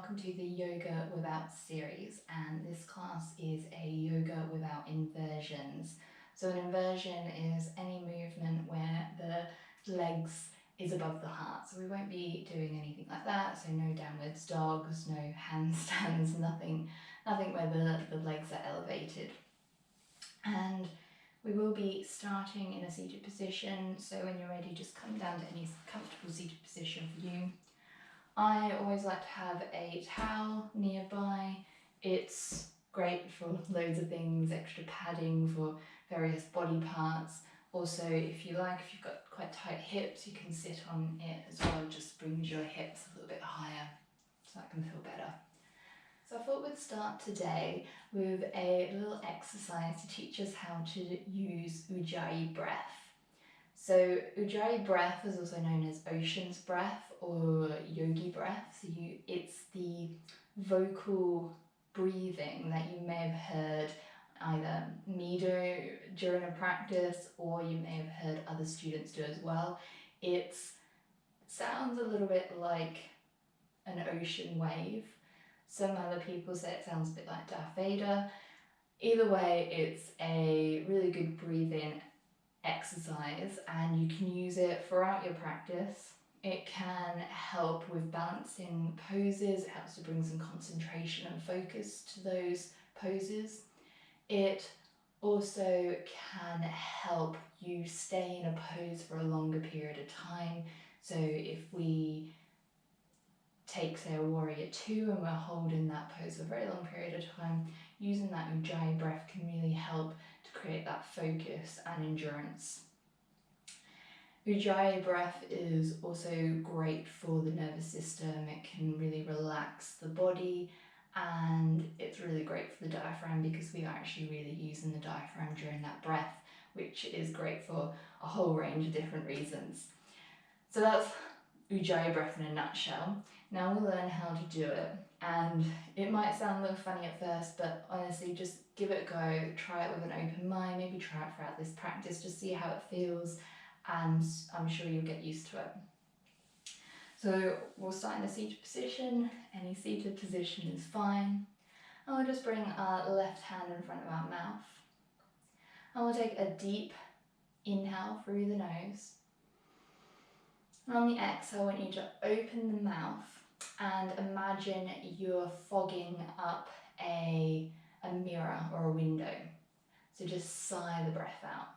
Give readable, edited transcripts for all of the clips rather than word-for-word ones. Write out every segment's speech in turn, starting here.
welcome to the Yoga Without series, and this class is a yoga without inversions. So an inversion is any movement where the legs is above the heart. So we won't be doing anything like that, so no downwards dogs, no handstands, nothing where the legs are elevated. And we will be starting in a seated position, so when you're ready, just come down to any comfortable seated position for you. I always like to have a towel nearby. It's great for loads of things, extra padding for various body parts. Also, if you've got quite tight hips, you can sit on it as well. It just brings your hips a little bit higher, so that can feel better. So I thought we'd start today with a little exercise to teach us how to use Ujjayi breath. So Ujjayi breath is also known as ocean's breath or yogi breath. So it's the vocal breathing that you may have heard either me do during a practice, or you may have heard other students do as well. It sounds a little bit like an ocean wave. Some other people say it sounds a bit like Darth Vader. Either way, it's a really good breathing exercise, and you can use it throughout your practice. It can help with balancing poses. It helps to bring some concentration and focus to those poses. It also can help you stay in a pose for a longer period of time. So if we take, say, a warrior two and we're holding that pose for a very long period of time, using that Ujjayi breath can really help to create that focus and endurance. Ujjayi breath is also great for the nervous system. It can really relax the body, and it's really great for the diaphragm because we are actually really using the diaphragm during that breath, which is great for a whole range of different reasons. So that's Ujjayi breath in a nutshell. Now we'll learn how to do it, and it might sound a little funny at first, but honestly, just give it a go. Try it with an open mind. Maybe try it throughout this practice, just see how it feels, and I'm sure you'll get used to it. So we'll start in a seated position. Any seated position is fine. And we'll just bring our left hand in front of our mouth. And we'll take a deep inhale through the nose. And on the exhale, I want you to open the mouth and imagine you're fogging up a mirror or a window. So just sigh the breath out.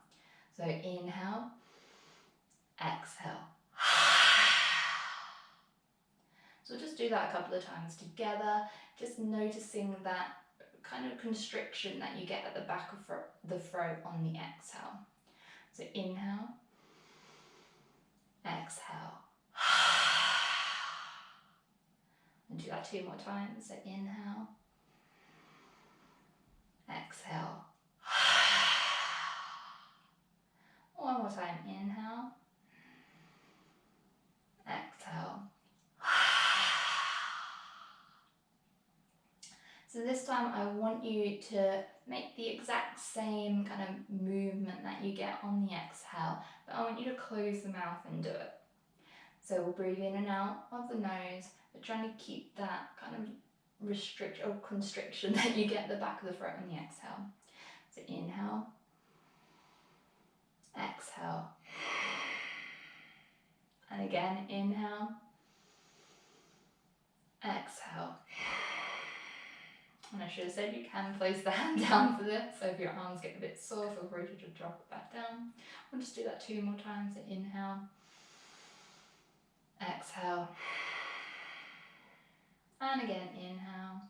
So inhale, exhale. So just do that a couple of times together, just noticing that kind of constriction that you get at the back of the throat on the exhale. So inhale, exhale. And do that two more times. So inhale, exhale. One more time. Inhale, exhale. So this time I want you to make the exact same kind of movement that you get on the exhale, but I want you to close the mouth and do it. So we'll breathe in and out of the nose, but trying to keep that kind of constriction that you get at the back of the throat on the exhale. So inhale, exhale. And again, inhale, exhale. And I should have said you can place the hand down for this, so if your arms get a bit sore, feel free to just drop it back down. We'll just do that two more times. So inhale, exhale, and again, inhale,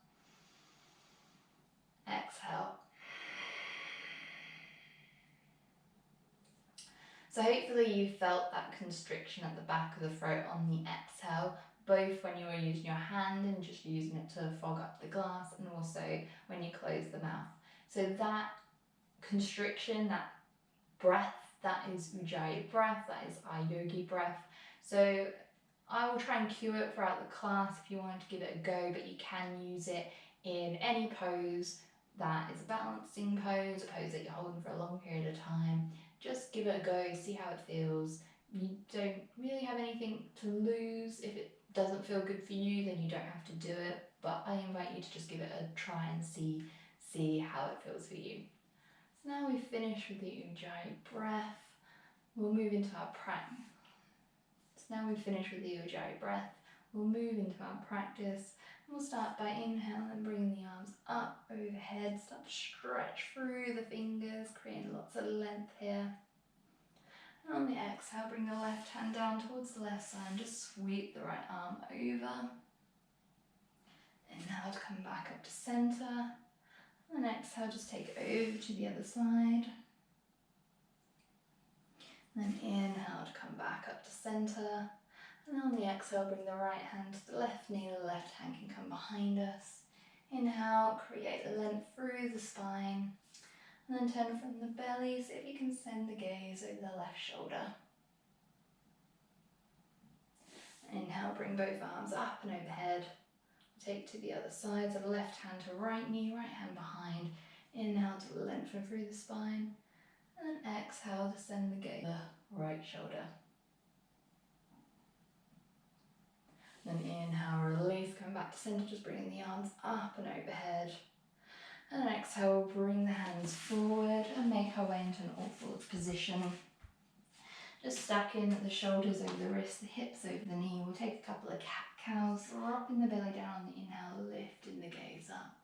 exhale. So hopefully you felt that constriction at the back of the throat on the exhale, both when you were using your hand and just using it to fog up the glass, and also when you close the mouth. So that constriction, that breath, that is Ujjayi breath, that is our yogi breath. So I will try and cue it throughout the class if you want to give it a go, but you can use it in any pose that is a balancing pose, a pose that you're holding for a long period of time. Just give it a go, see how it feels. You don't really have anything to lose if it doesn't feel good for you, then you don't have to do it, but I invite you to just give it a try and see how it feels for you. So now we've finished with the Ujjayi breath, we'll move into our practice. So now we've finished with the Ujjayi breath, we'll move into our practice. We'll start by inhaling and bringing the arms up overhead, start to stretch through the fingers, creating lots of length here. And on the exhale, bring the left hand down towards the left side and just sweep the right arm over. Inhale to come back up to centre. And then exhale, just take it over to the other side. Then inhale to come back up to centre. And on the exhale, bring the right hand to the left knee, the left hand can come behind us. Inhale, create the length through the spine. And then turn from the belly, so if you can send the gaze over the left shoulder. Inhale, bring both arms up and overhead. Take to the other side, so left hand to right knee, right hand behind. Inhale to lengthen through the spine. And then exhale to send the gaze to the right shoulder. Then inhale, release, come back to centre, just bringing the arms up and overhead. And then exhale, bring the hands forward and make our way into an all fours position. Just stacking the shoulders over the wrists, the hips over the knee. We'll take a couple of cat-cows, dropping the belly down on the inhale, lifting the gaze up.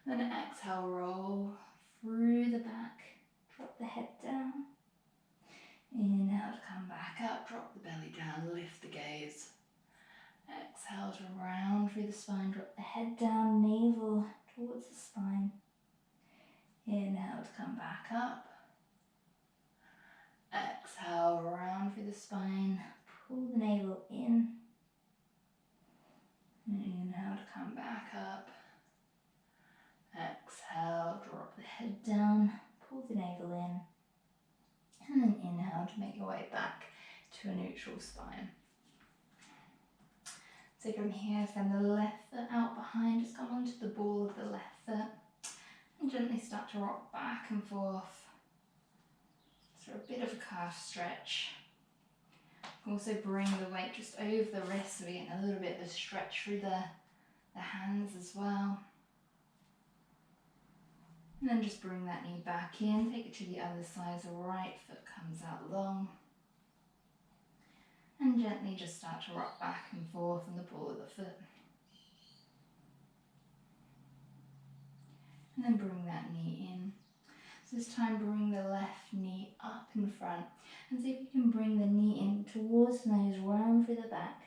Then exhale, roll through the back, drop the head down. Inhale to come back up, drop the belly down, lift the gaze. Exhale to round through the spine, drop the head down, navel towards the spine. Inhale to come back up. Exhale, round through the spine, pull the navel in. Inhale to come back up. Exhale, drop the head down, pull the navel in. And then inhale to make your way back to a neutral spine. So from here, send the left foot out behind, just come onto the ball of the left foot and gently start to rock back and forth. So a bit of a calf stretch. Also bring the weight just over the wrist so we get a little bit of a stretch through the hands as well. And then just bring that knee back in, take it to the other side, so right foot comes out long. And gently just start to rock back and forth on the ball of the foot. And then bring that knee in. So this time bring the left knee up in front. And see if you can bring the knee in towards the nose, round through the back.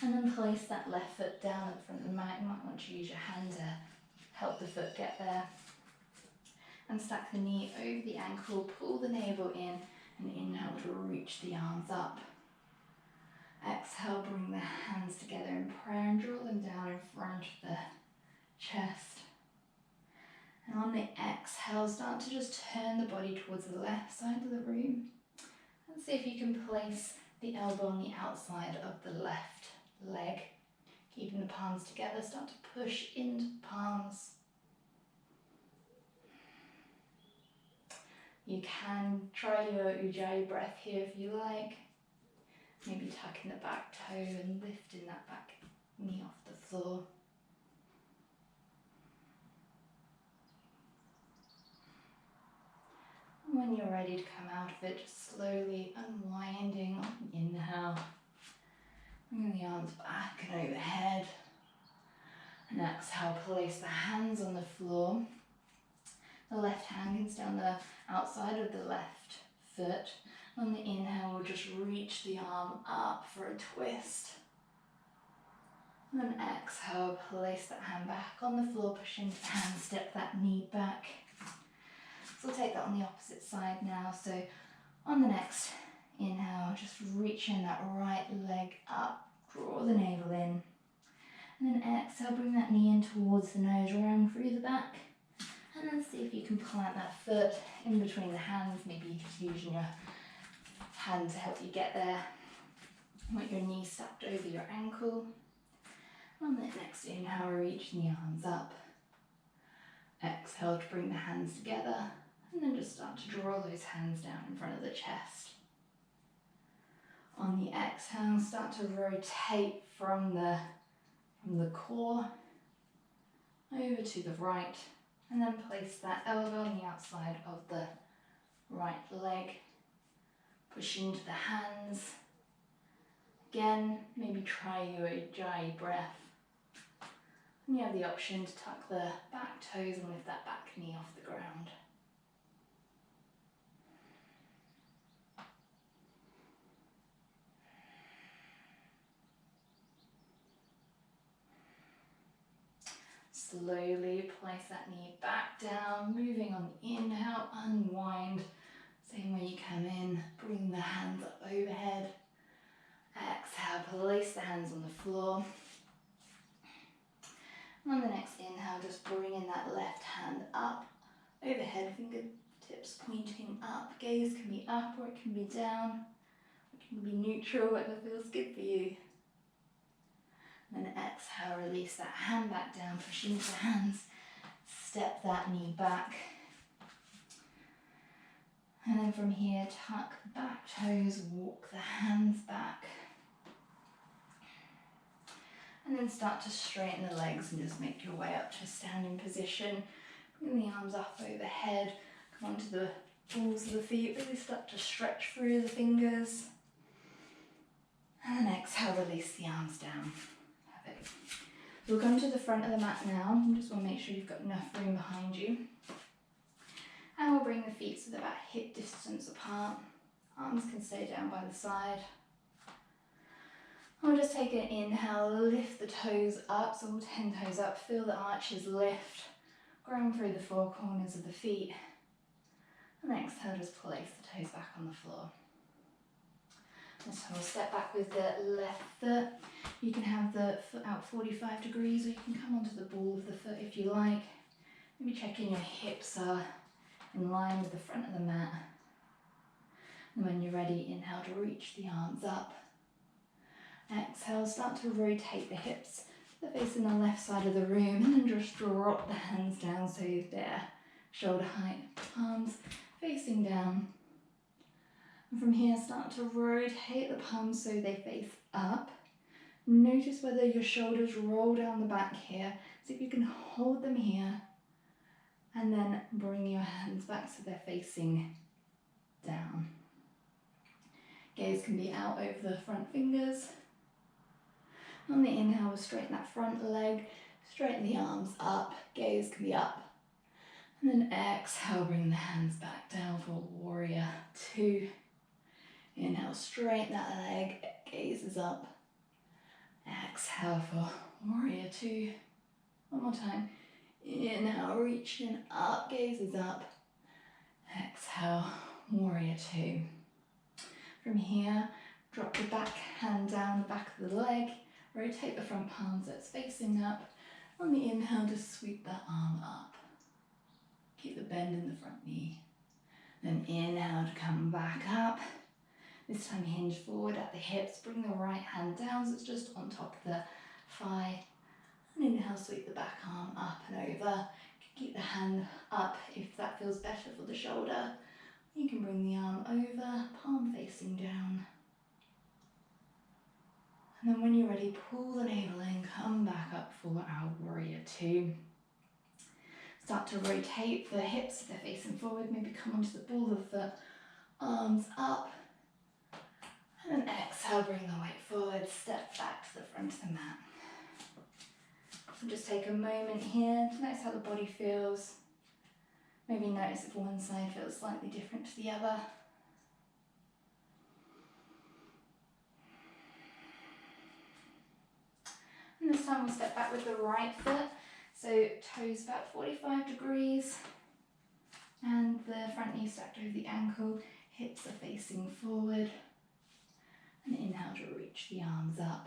And then place that left foot down at the front of the mat. You might want to use your hand to help the foot get there. And stack the knee over the ankle, pull the navel in, and inhale to reach the arms up. Exhale, bring the hands together in prayer and draw them down in front of the chest. And on the exhale, start to just turn the body towards the left side of the room. And see if you can place the elbow on the outside of the left leg. Keeping the palms together, start to push into the palms. You can try your Ujjayi breath here if you like. Maybe tucking the back toe and lifting that back knee off the floor. And when you're ready to come out of it, just slowly unwinding on the inhale. Bringing the arms back and overhead. And exhale, place the hands on the floor. The left hand can stay on the outside of the left foot. On the inhale, we'll just reach the arm up for a twist. And then exhale, place that hand back on the floor, push into the hand, step that knee back. So we'll take that on the opposite side now. So on the next inhale, just reaching that right leg up, draw the navel in. And then exhale, bring that knee in towards the nose, round through the back. And then see if you can plant that foot in between the hands, maybe using your hand to help you get there. Want your knee stacked over your ankle. On the next inhale, reaching the arms up. Exhale to bring the hands together, and then just start to draw those hands down in front of the chest. On the exhale, start to rotate from the core over to the right, and then place that elbow on the outside of the right leg. Push into the hands. Again, maybe try your Ujjayi breath. And you have the option to tuck the back toes and lift that back knee off the ground. Slowly place that knee back down, moving on the inhale, unwind. Same way you come in, bring the hands up overhead. Exhale, place the hands on the floor. And on the next inhale, just bring in that left hand up, overhead, fingertips pointing up. Gaze can be up or it can be down. It can be neutral, whatever feels good for you. And then exhale, release that hand back down, push into hands. Step that knee back. And then from here, tuck the back toes, walk the hands back. And then start to straighten the legs and just make your way up to a standing position. Bring the arms up overhead, come onto the balls of the feet, really start to stretch through the fingers. And then exhale, release the arms down. Perfect. We'll come to the front of the mat now. You just want to make sure you've got enough room behind you. And we'll bring the feet so they're about hip distance apart. Arms can stay down by the side. We'll just take an inhale, lift the toes up, so all 10 toes up, feel the arches lift, ground through the four corners of the feet. And exhale, just place the toes back on the floor. And so we'll step back with the left foot. You can have the foot out 45 degrees, or you can come onto the ball of the foot if you like. Maybe check in your hips are in line with the front of the mat. And when you're ready, inhale to reach the arms up. Exhale, start to rotate the hips. They're facing the left side of the room, and then just drop the hands down so they're shoulder height, palms facing down. And from here, start to rotate the palms so they face up. Notice whether your shoulders roll down the back here. See if you can hold them here, and then bring your hands back so they're facing down. Gaze can be out over the front fingers. On the inhale, we'll straighten that front leg, straighten the arms up, gaze can be up. And then exhale, bring the hands back down for warrior two. Inhale, straighten that leg, gaze is up. Exhale for warrior two. One more time. Inhale, reaching up, gaze is up. Exhale, warrior two. From here, drop the back hand down the back of the leg. Rotate the front palm so it's facing up. On the inhale, just sweep that arm up. Keep the bend in the front knee. Then inhale to come back up. This time hinge forward at the hips. Bring the right hand down so it's just on top of the thigh. And inhale, sweep the back arm up and over. Keep the hand up if that feels better for the shoulder. You can bring the arm over, palm facing down. And then when you're ready, pull the navel in, come back up for our warrior two. Start to rotate the hips if they're facing forward, maybe come onto the ball of the foot, arms up. And then exhale, bring the weight forward, step back to the front of the mat. So just take a moment here to notice how the body feels. Maybe notice if one side feels slightly different to the other. And this time we'll step back with the right foot. So toes about 45 degrees. And the front knee stacked over the ankle. Hips are facing forward. And inhale to reach the arms up.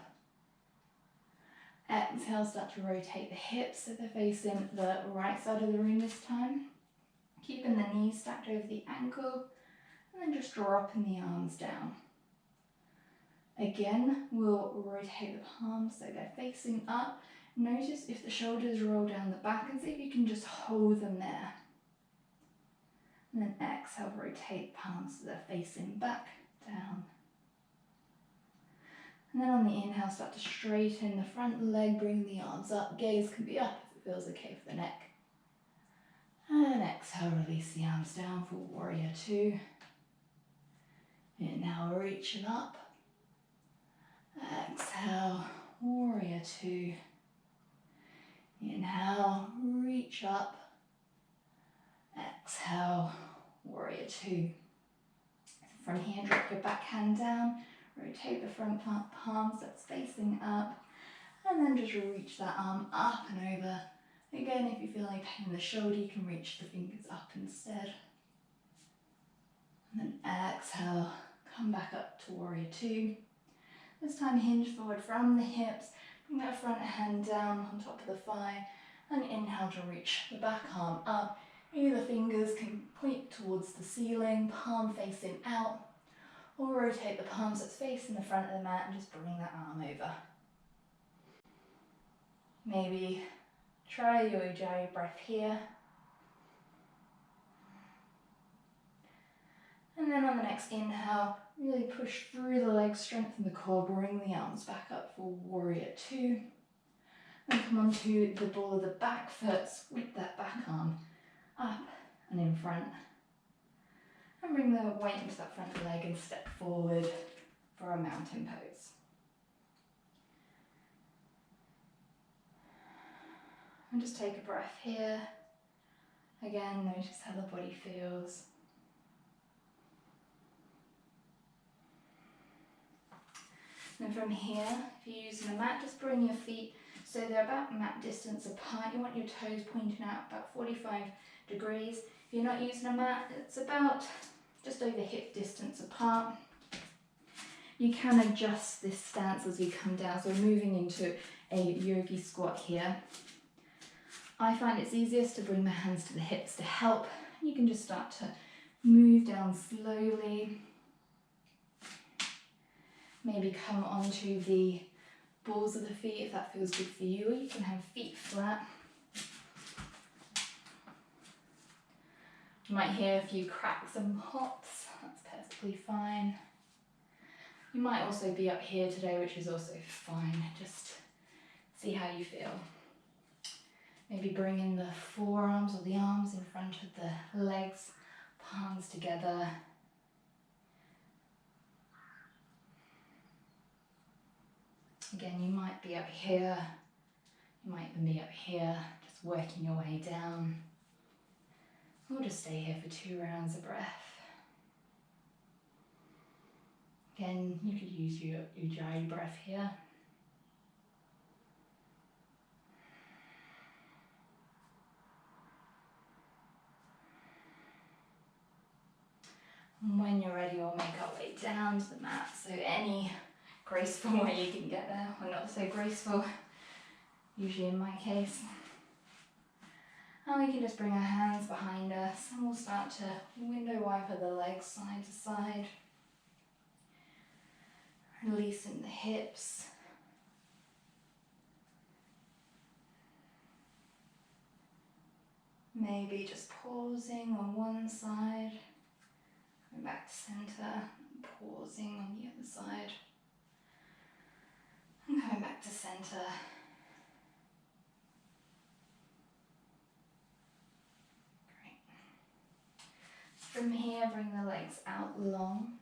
Exhale, start to rotate the hips so they're facing the right side of the room this time. Keeping the knees stacked over the ankle. And then just dropping the arms down. Again, we'll rotate the palms so they're facing up. Notice if the shoulders roll down the back and see if you can just hold them there. And then exhale, rotate palms so they're facing back, down. And then on the inhale, start to straighten the front leg, bring the arms up. Gaze can be up if it feels okay for the neck. And exhale, release the arms down for warrior two. Inhale, reaching up. Exhale, warrior two. Inhale, reach up. Exhale, warrior two. From here, drop your back hand down. Rotate the front palms, that's facing up. And then just reach that arm up and over. Again, if you feel any pain in the shoulder, you can reach the fingers up instead. And then exhale, come back up to warrior two. This time hinge forward from the hips. Bring that front hand down on top of the thigh. And inhale to reach the back arm up. Maybe the fingers can point towards the ceiling, palm facing out. Or rotate the palms that's facing the front of the mat and just bring that arm over. Maybe try your Ujjayi breath here. And then on the next inhale, really push through the legs, strengthen the core, bring the arms back up for warrior two. Then come onto the ball of the back foot, sweep that back arm up and in front. And bring the weight into that front leg and step forward for a mountain pose. And just take a breath here. Again, notice how the body feels. And from here, if you're using a mat, just bring your feet so they're about mat distance apart. You want your toes pointing out about 45 degrees. If you're not using a mat, it's about just over hip distance apart. You can adjust this stance as we come down. So we're moving into a yogi squat here. I find it's easiest to bring my hands to the hips to help. You can just start to move down slowly. Maybe come onto the balls of the feet if that feels good for you, or you can have feet flat. You might hear a few cracks and pops, that's perfectly fine. You might also be up here today, which is also fine, just see how you feel. Maybe bring in the forearms or the arms in front of the legs, palms together. Again, you might be up here, you might even be up here, just working your way down. We'll just stay here for 2 rounds of breath. Again, you could use your Ujjayi breath here. And when you're ready, we'll make our way down to the mat. So any graceful way you can get there, or not so graceful, usually in my case. And we can just bring our hands behind us and we'll start to window wiper the legs side to side. Releasing the hips. Maybe just pausing on one side, going back to center, pausing on the other side, and coming back to center. From here, bring the legs out long.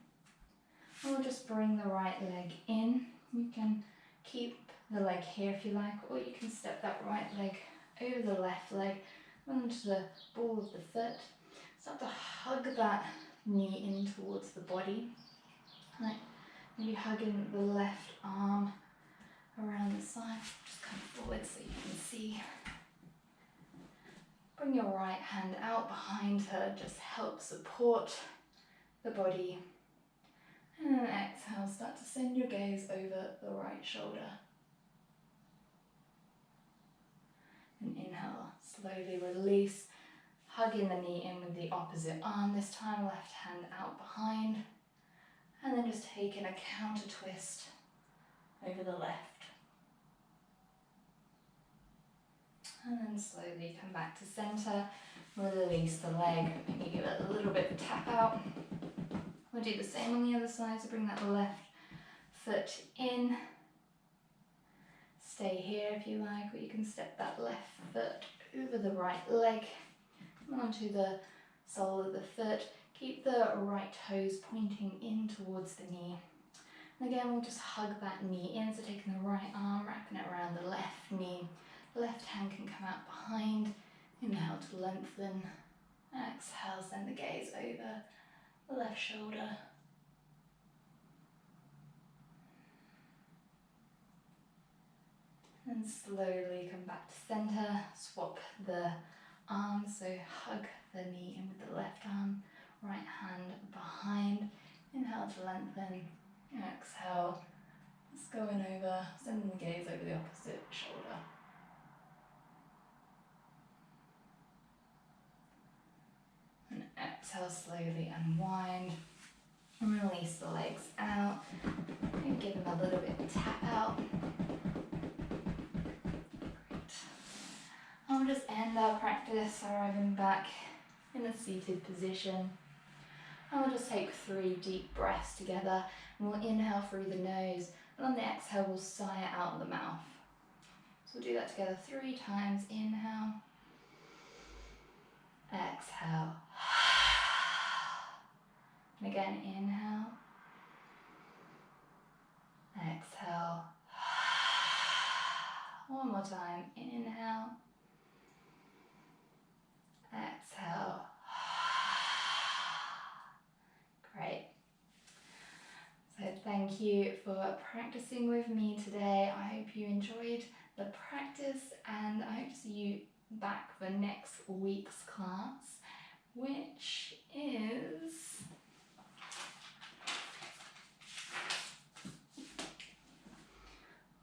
Or just bring the right leg in. You can keep the leg here if you like, or you can step that right leg over the left leg onto the ball of the foot. Start to hug that knee in towards the body. Like maybe hugging the left arm around the side. Just come forward so you can see. Bring your right hand out behind her, just help support the body. And then exhale, start to send your gaze over the right shoulder. And inhale, slowly release, hugging the knee in with the opposite arm, this time left hand out behind. And then just taking a counter twist over the left. And then slowly come back to center, release the leg, maybe give it a little bit of a tap out. We'll do the same on the other side, so bring that left foot in. Stay here if you like, or you can step that left foot over the right leg, come onto the sole of the foot. Keep the right toes pointing in towards the knee. And again, we'll just hug that knee in, so taking the right arm, wrapping it around the left knee. The left hand can come out behind. Inhale to lengthen. Exhale, send the gaze over the left shoulder. And slowly come back to center. Swap the arms, so hug the knee in with the left arm, right hand behind. Inhale to lengthen. Exhale, just going over, sending the gaze over the opposite shoulder. And exhale, slowly unwind. And release the legs out. And give them a little bit of tap out. Great. I'll just end our practice arriving back in a seated position. And we'll just take 3 deep breaths together. And we'll inhale through the nose. And on the exhale, we'll sigh it out of the mouth. So we'll do that together 3 times. Inhale. Exhale. And again, inhale. Exhale. One more time. Inhale. Exhale. Great. So thank you for practicing with me today. I hope you enjoyed the practice, and I hope to see you back for next week's class, which is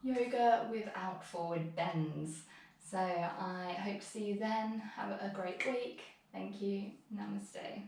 yoga without forward bends. So I hope to see you then. Have a great week. Thank you. Namaste.